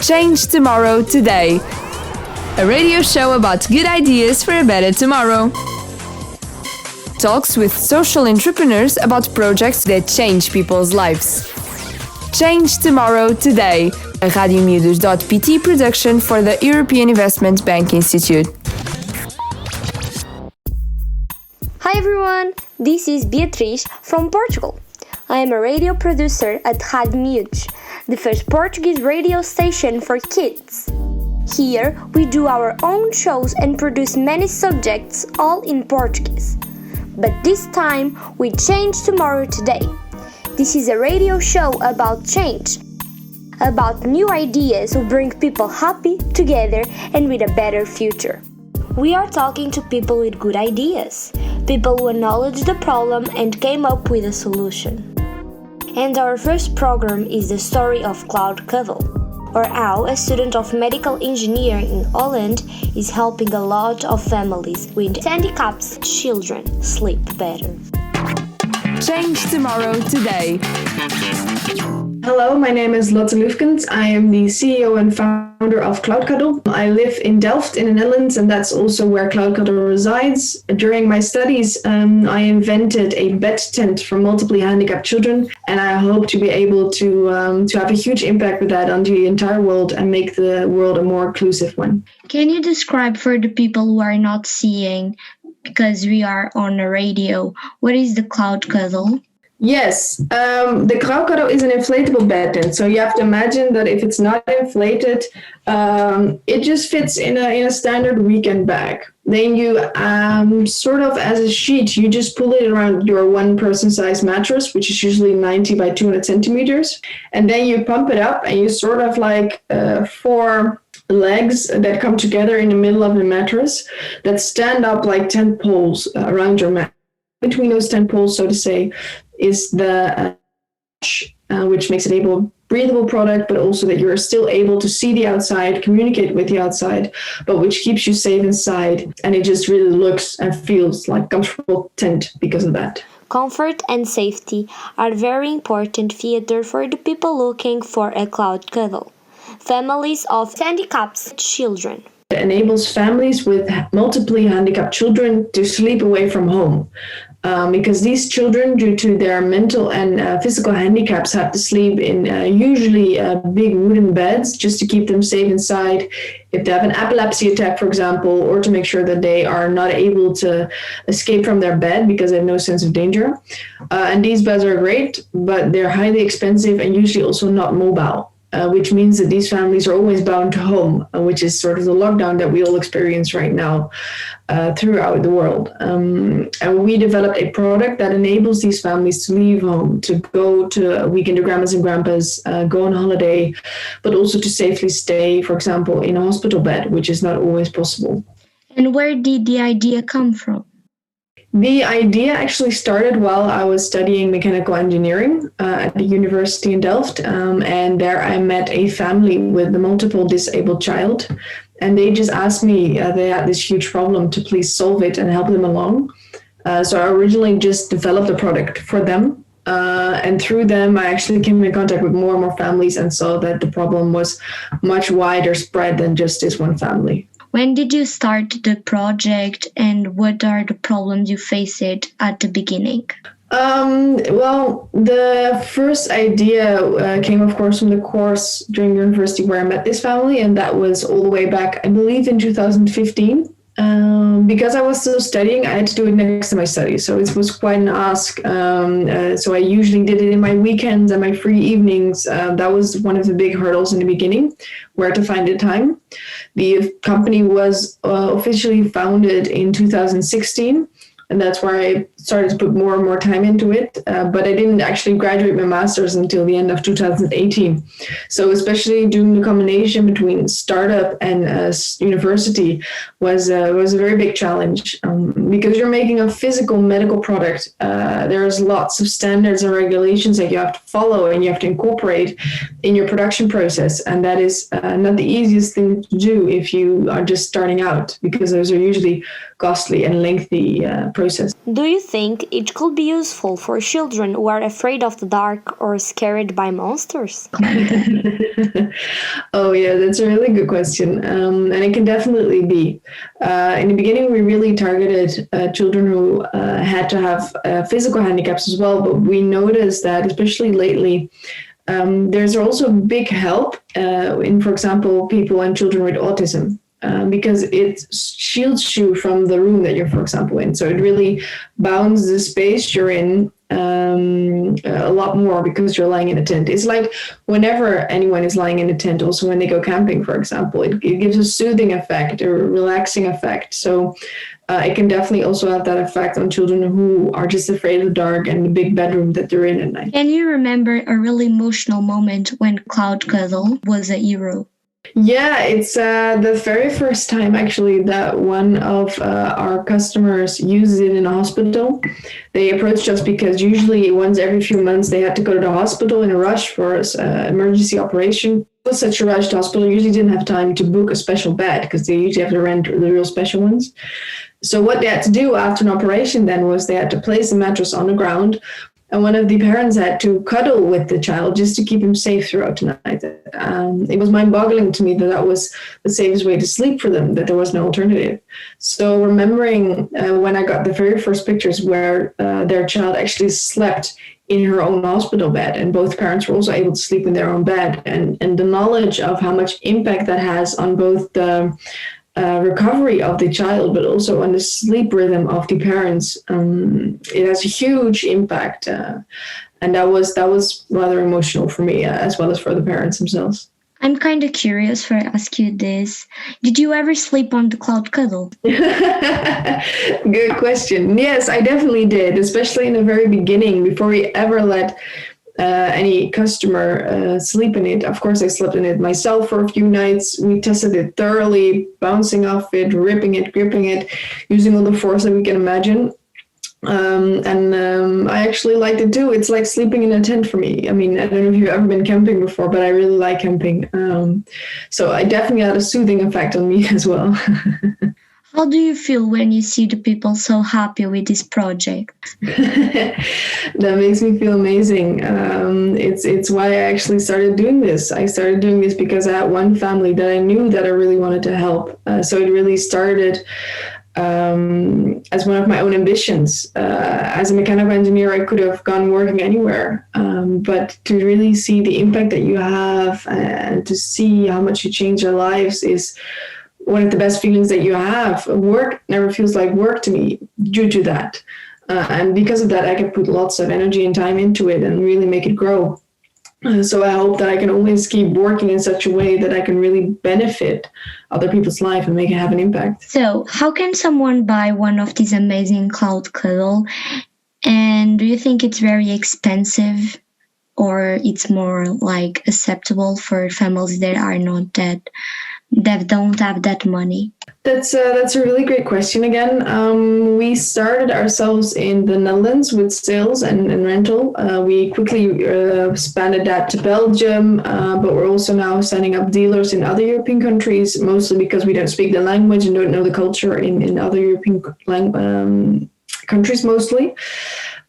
Change Tomorrow Today, a radio show about good ideas for a better tomorrow. Talks with social entrepreneurs about projects that change people's lives. Change Tomorrow Today, a Rádio Miúdos.pt production for the European Investment Bank Institute. Hi everyone, this is Beatriz from Portugal. I am a radio producer at Rádio Miúdos, the first Portuguese radio station for kids. Here we do our own shows and produce many subjects all in Portuguese. But this time we change tomorrow today. This is a radio show about change, about new ideas who bring people happy, together and with a better future. We are talking to people with good ideas, people who acknowledge the problem and came up with a solution. And our first program is the story of CloudCuddle, or how a student of medical engineering in Holland is helping a lot of families with handicaps children sleep better. Change Tomorrow Today. Hello, my name is Lotte Leufkens. I am the CEO and founder of CloudCuddle. I live in Delft in the Netherlands, and that's also where CloudCuddle resides. During my studies, I invented a bed tent for multiply handicapped children, and I hope to be able to have a huge impact with that on the entire world and make the world a more inclusive one. Can you describe for the people who are not seeing, because we are on a radio, what is the CloudCuddle? Yes, the CloudCuddle is an inflatable bed tent. So you have to imagine that if it's not inflated, it just fits in a standard weekend bag. Then you sort of as a sheet, you just pull it around your one person size mattress, which is usually 90 by 200 centimeters. And then you pump it up and you sort of like 4 legs that come together in the middle of the mattress that stand up like 10 poles around your mattress. Between those 10 poles, so to say, is the which makes it a breathable product, but also that you're still able to see the outside, communicate with the outside, but which keeps you safe inside. And it just really looks and feels like a comfortable tent because of that. Comfort and safety are very important features for the people looking for a CloudCuddle. Families of handicapped children. It enables families with multiply handicapped children to sleep away from home. Because these children, due to their mental and physical handicaps, have to sleep in usually big wooden beds just to keep them safe inside. If they have an epilepsy attack, for example, or to make sure that they are not able to escape from their bed because they have no sense of danger. And these beds are great, but they're highly expensive and usually also not mobile. Which means that these families are always bound to home, which is sort of the lockdown that we all experience right now throughout the world. And we developed a product that enables these families to leave home, to go to weekend to grandmas and grandpas, go on holiday, but also to safely stay, for example, in a hospital bed, which is not always possible. And where did the idea come from? The idea actually started while I was studying mechanical engineering at the university in Delft. And there I met a family with a multiple disabled child. And they just asked me, they had this huge problem, to please solve it and help them along. So I originally just developed a product for them. And through them, I actually came in contact with more and more families and saw that the problem was much wider spread than just this one family. When did you start the project and what are the problems you faced at the beginning? Well, the first idea came, of course, from the course during university where I met this family, and that was all the way back, I believe, in 2015. Because I was still studying, I had to do it next to my studies. So it was quite an ask. So I usually did it in my weekends and my free evenings. That was one of the big hurdles in the beginning, where to find the time. The company was officially founded in 2016. And that's where I started to put more and more time into it. But I didn't actually graduate my master's until the end of 2018. So especially doing the combination between startup and university was a very big challenge. Because you're making a physical medical product, there's lots of standards and regulations that you have to follow and you have to incorporate in your production process. And that is not the easiest thing to do if you are just starting out, because those are usually costly and lengthy process. Do you think it could be useful for children who are afraid of the dark or scared by monsters? Oh, yeah, that's a really good question. And it can definitely be. In the beginning, we really targeted children who had to have physical handicaps as well. But we noticed that, especially lately, there's also big help in, for example, people and children with autism. Because it shields you from the room that you're, for example, in. So it really bounds the space you're in a lot more because you're lying in a tent. It's like whenever anyone is lying in a tent, also when they go camping, for example, it gives a soothing effect, a relaxing effect. So it can definitely also have that effect on children who are just afraid of the dark and the big bedroom that they're in at night. Can you remember a really emotional moment when CloudCuddle was a hero? Yeah, it's the very first time actually that one of our customers uses it in a hospital. They approached us because usually once every few months they had to go to the hospital in a rush for an emergency operation. It was such a rush. The hospital usually didn't have time to book a special bed because they usually have to rent the real special ones. So what they had to do after an operation then was they had to place the mattress on the ground. And one of the parents had to cuddle with the child just to keep him safe throughout the night. It was mind-boggling to me that that was the safest way to sleep for them, that there was no alternative. So remembering when I got the very first pictures where their child actually slept in her own hospital bed, and both parents were also able to sleep in their own bed, and the knowledge of how much impact that has on both the recovery of the child, but also on the sleep rhythm of the parents. It has a huge impact, and that was rather emotional for me, as well as for the parents themselves. I'm kind of curious for ask you this. Did you ever sleep on the CloudCuddle? Good question. Yes, I definitely did, especially in the very beginning, before we ever let any customer sleep in it. Of course, I slept in it myself for a few nights. We tested it thoroughly, bouncing off it, ripping it, gripping it, using all the force that we can imagine. I actually liked it too. It's like sleeping in a tent for me. I mean, I don't know if you've ever been camping before, but I really like camping. So I definitely had a soothing effect on me as well. How do you feel when you see the people so happy with this project? That makes me feel amazing. It's why I actually started doing this. I started doing this because I had one family that I knew that I really wanted to help. So it really started as one of my own ambitions. As a mechanical engineer, I could have gone working anywhere. But to really see the impact that you have and to see how much you change their lives is one of the best feelings that you have. Work never feels like work to me due to that. And because of that, I can put lots of energy and time into it and really make it grow. So I hope that I can always keep working in such a way that I can really benefit other people's life and make it have an impact. So how can someone buy one of these amazing CloudCuddle? And do you think it's very expensive, or it's more like acceptable for families that are not that don't have that money? That's a really great question again. We started ourselves in the Netherlands with sales and rental. We quickly expanded that to Belgium, but we're also now setting up dealers in other European countries, mostly because we don't speak the language and don't know the culture in other European countries mostly.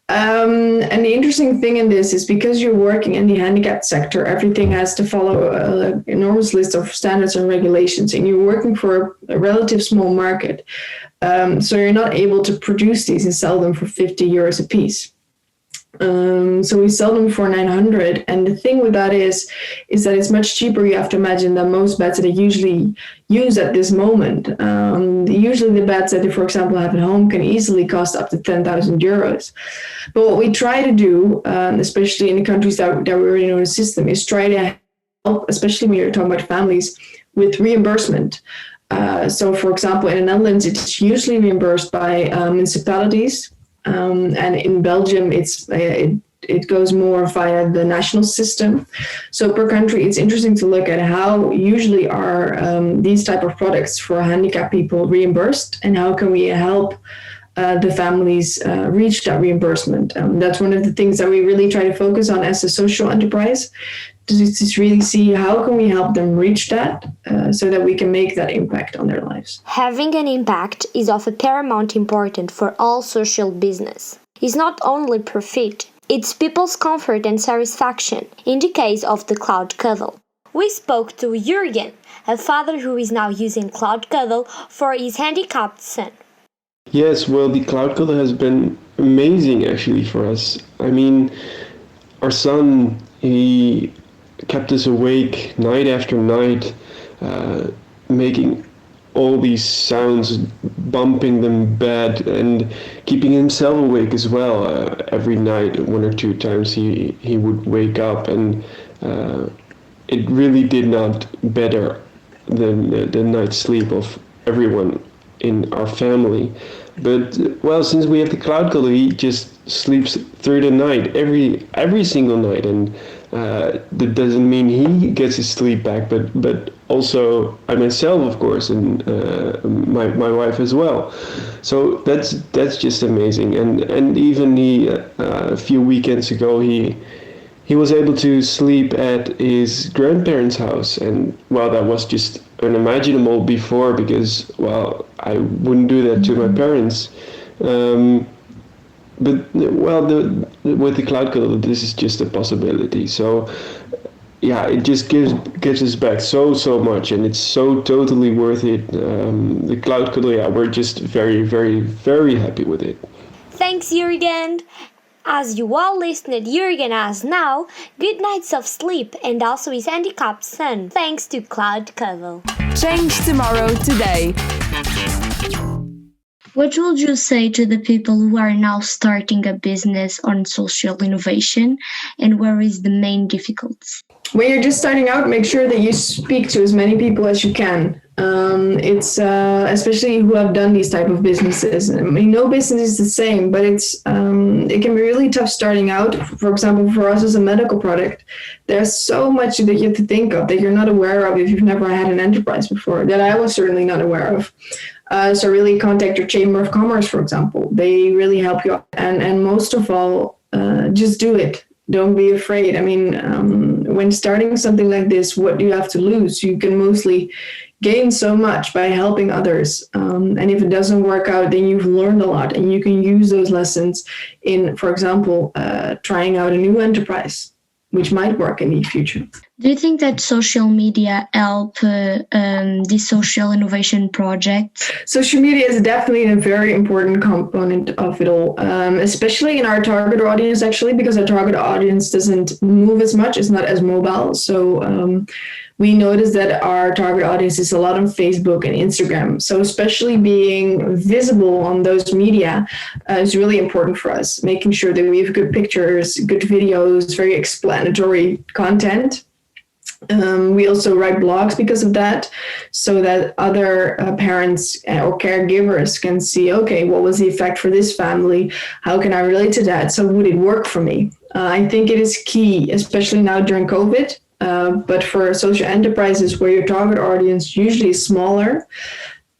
And the interesting thing in this is because you're working in the handicapped sector, everything has to follow an enormous list of standards and regulations, and you're working for a relative small market. So you're not able to produce these and sell them for 50 euros a piece. So we sell them for 900. And the thing with that is that it's much cheaper. You have to imagine that most beds that they usually use at this moment, usually the beds that they, for example, have at home can easily cost up to 10,000 euros. But what we try to do, especially in the countries that we already know the system, is try to help, especially when you're talking about families, with reimbursement. So, for example, in the Netherlands, it's usually reimbursed by municipalities. And in Belgium, it goes more via the national system. So per country, it's interesting to look at how usually are these type of products for handicapped people reimbursed, and how can we help the families reach that reimbursement. That's one of the things that we really try to focus on as a social enterprise, to just really see how can we help them reach that so that we can make that impact on their lives. Having an impact is of a paramount importance for all social business. It's not only profit, it's people's comfort and satisfaction, in the case of the CloudCuddle. We spoke to Jürgen, a father who is now using CloudCuddle for his handicapped son. Yes, well, the CloudCuddle has been amazing actually for us. I mean, our son, he kept us awake night after night, making all these sounds, bumping them bed, and keeping himself awake as well. Every night, 1 or 2 times, he would wake up, and it really did not better the night's sleep of everyone in our family. But well, since we have the CloudCuddle, he just sleeps through the night, every single night, and that doesn't mean he gets his sleep back, but also I myself, of course, and my wife as well. So that's just amazing. And even a few weekends ago, he was able to sleep at his grandparents' house, and well, that was just unimaginable before, because well, I wouldn't do that to my parents. But well, with the CloudCuddle, this is just a possibility. So yeah, it just gives us back so much, and it's so totally worth it. The CloudCuddle, yeah, we're just very, very, very happy with it. Thanks, Jürgen. As you all listened, Jürgen has now good nights of sleep and also his handicapped son, thanks to CloudCuddle. Change tomorrow today. What would you say to the people who are now starting a business on social innovation, and where is the main difficulty? When you're just starting out, make sure that you speak to as many people as you can. It's especially who have done these type of businesses. I mean, no business is the same, but it can be really tough starting out. For example, for us as a medical product, there's so much that you have to think of that you're not aware of if you've never had an enterprise before, that I was certainly not aware of. So really contact your Chamber of Commerce, for example. They really help you out. And most of all, just do it. Don't be afraid. I mean, when starting something like this, what do you have to lose? You can mostly gain so much by helping others. And if it doesn't work out, then you've learned a lot, and you can use those lessons in, for example, trying out a new enterprise, which might work in the future. Do you think that social media help the social innovation projects? Social media is definitely a very important component of it all, especially in our target audience, actually, because our target audience doesn't move as much, it's not as mobile. So we notice that our target audience is a lot on Facebook and Instagram. So especially being visible on those media is really important for us, making sure that we have good pictures, good videos, very explanatory content. We also write blogs because of that, so that other parents or caregivers can see, okay, what was the effect for this family? How can I relate to that? So would it work for me? I think it is key, especially now during COVID, but for social enterprises where your target audience usually is smaller,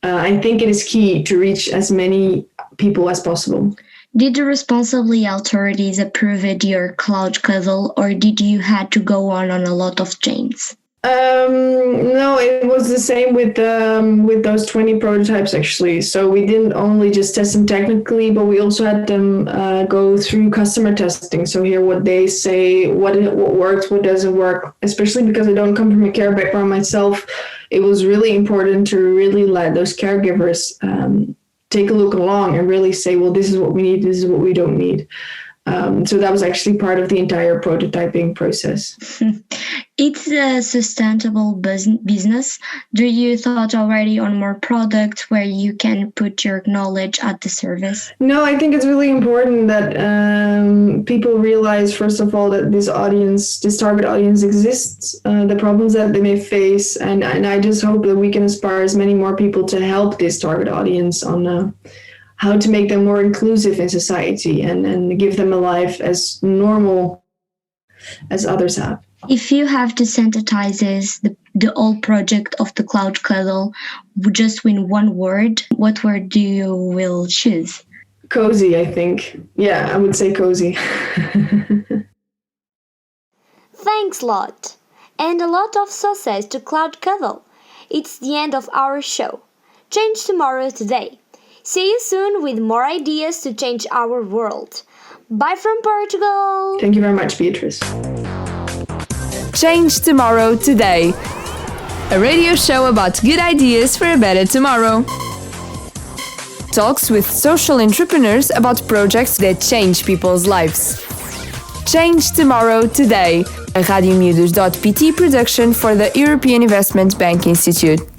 I think it is key to reach as many people as possible. Did the responsible authorities approve your CloudCuddle, or did you had to go on a lot of changes? No, it was the same with those 20 prototypes, actually. So we didn't only just test them technically, but we also had them go through customer testing. So hear what they say, what works, what doesn't work, especially because I don't come from a care background myself. It was really important to really let those caregivers take a look along and really say, well, this is what we need, this is what we don't need. So that was actually part of the entire prototyping process. It's a sustainable business. Do you thought already on more products where you can put your knowledge at the service? No, I think it's really important that people realize, first of all, that this target audience exists, the problems that they may face. And I just hope that we can inspire as many more people to help this target audience on how to make them more inclusive in society and give them a life as normal as others have. If you have to synthesize the whole project of the CloudCuddle just in one word, what word do you will choose? Cozy, I think. Yeah, I would say cozy. Thanks, Lotte. And a lot of success to CloudCuddle. It's the end of our show. Change tomorrow today. See you soon with more ideas to change our world. Bye from Portugal! Thank you very much, Beatrice. Change tomorrow today. A radio show about good ideas for a better tomorrow. Talks with social entrepreneurs about projects that change people's lives. Change tomorrow today. A Rádio Miúdos.pt production for the European Investment Bank Institute.